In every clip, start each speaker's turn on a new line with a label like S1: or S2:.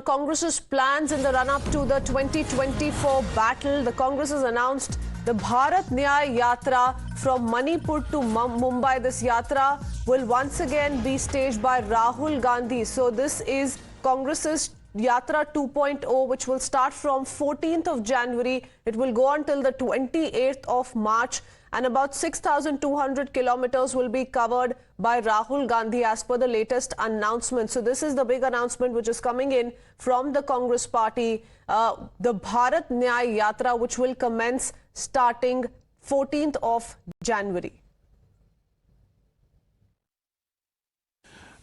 S1: on Congress's plans in the run-up to the 2024 battle. The Congress has announced the Bharat Nyaya Yatra from Manipur to Mumbai. This yatra will once again be staged by Rahul Gandhi. So this is Congress's Yatra 2.0, which will start from 14th of January. It will go until the 28th of March, and about 6,200 kilometers will be covered by Rahul Gandhi as per the latest announcement. So this is the big announcement which is coming in from the Congress party, the Bharat Nyaya Yatra, which will commence starting 14th of January.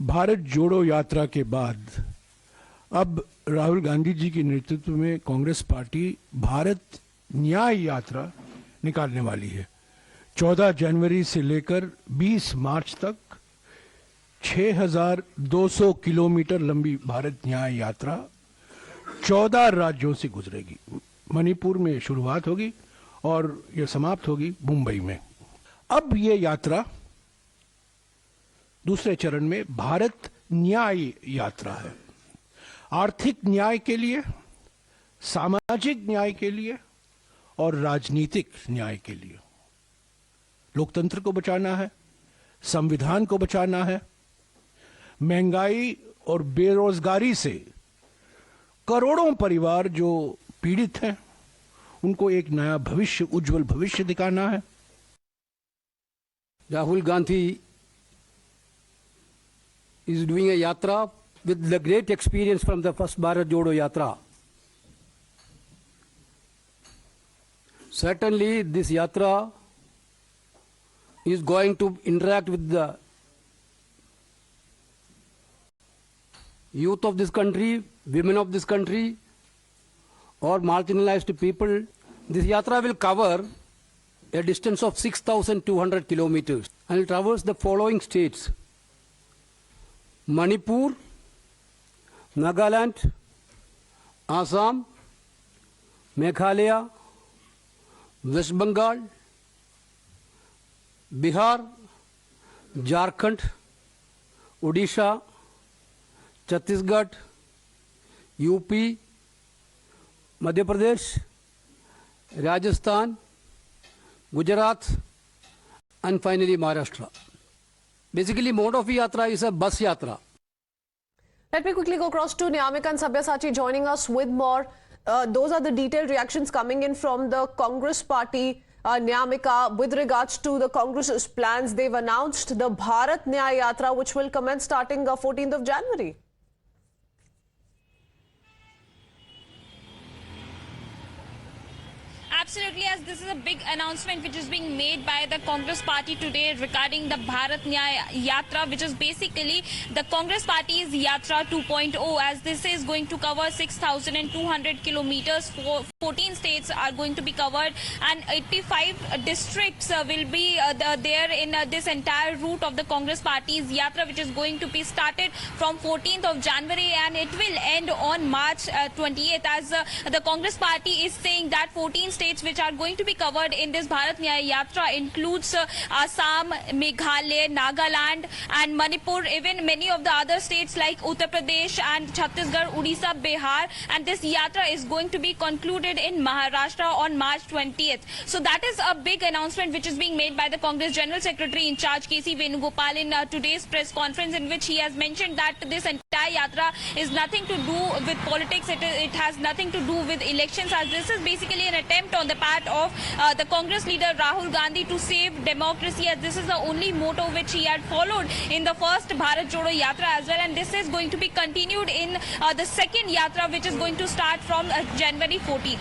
S2: Bharat जोड़ो यात्रा के बाद अब राहुल गांधी जी के नेतृत्व में Congress party Bharat न्याय यात्रा निकालने वाली है। 14 जनवरी से लेकर 20 मार्च तक 6,200 किलोमीटर लंबी भारत न्याय यात्रा 14 राज्यों से गुजरेगी। मणिपुर में शुरुआत होगी और यह समाप्त होगी मुंबई में। अब ये यात्रा दूसरे चरण में भारत न्याय यात्रा है। आर्थिक न्याय के लिए, सामाजिक न्याय के लिए और राजनीतिक न्याय के लिए। लोकतंत्र को बचाना है, संविधान को बचाना है। महंगाई और बेरोजगारी से करोड़ों परिवार जो पीड़ित हैं, उनको एक नया भविष्य, उज्जवल भविष्य दिखाना है।
S3: Rahul Gandhi is doing a yatra with the great experience from the first Bharat Jodo Yatra. Certainly this yatra is going to interact with the youth of this country, women of this country, or marginalized people. This yatra will cover a distance of 6,200 kilometers and will traverse the following states: Manipur, Nagaland, Assam, Meghalaya, West Bengal, Bihar, Jharkhand, Odisha, Chhattisgarh, UP, Madhya Pradesh, Rajasthan, Gujarat, and finally Maharashtra. Basically, mode of yatra is a bus yatra.
S1: Let me quickly go across to Niyamika and Sabyasachi joining us with more. Those are the detailed reactions coming in from the Congress party. Niyamika, with regards to the Congress's plans, they've announced the Bharat Nyaya Yatra, which will commence starting 14th of January.
S4: Absolutely, as this is a big announcement which is being made by the Congress party today regarding the Bharat Nyaya Yatra, which is basically the Congress party's Yatra 2.0, as this is going to cover 6,200 kilometers. 14 states are going to be covered and 85 districts will be there in this entire route of the Congress party's Yatra, which is going to be started from 14th of January and it will end on March 28th, as the Congress party is saying that 14 states which are going to be covered in this Bharat Nyaya Yatra includes Assam, Meghalaya, Nagaland and Manipur, even many of the other states like Uttar Pradesh and Chhattisgarh, Odisha, Bihar, and this Yatra is going to be concluded in Maharashtra on March 20th. So that is a big announcement which is being made by the Congress General Secretary in charge, K.C. Venugopal, in today's press conference, in which he has mentioned that this entire Yatra is nothing to do with politics, it has nothing to do with elections, as this is basically an attempt on the part of the Congress leader Rahul Gandhi to save democracy, as this is the only motto which he had followed in the first Bharat Jodo Yatra as well, and this is going to be continued in the second Yatra, which is going to start from January 14th.